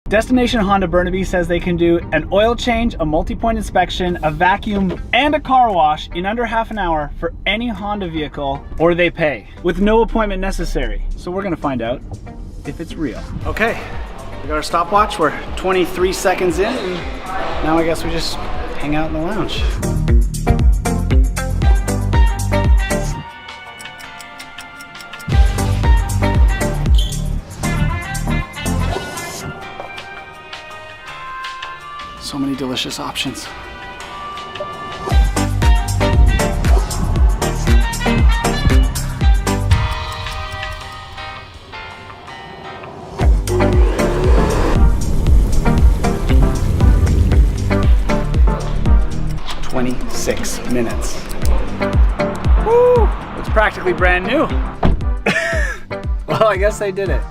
Destination Honda Burnaby says they can do an oil change, a multi-point inspection, a vacuum, and a car wash in under half an hour for any Honda vehicle, or they pay, with no appointment necessary. So we're gonna find out if it's real. Okay, we got our stopwatch. We're 23 seconds in, and now I guess we just hang out in the lounge. So many delicious options. $26 Woo! It's practically brand new. Well, I guess they did it.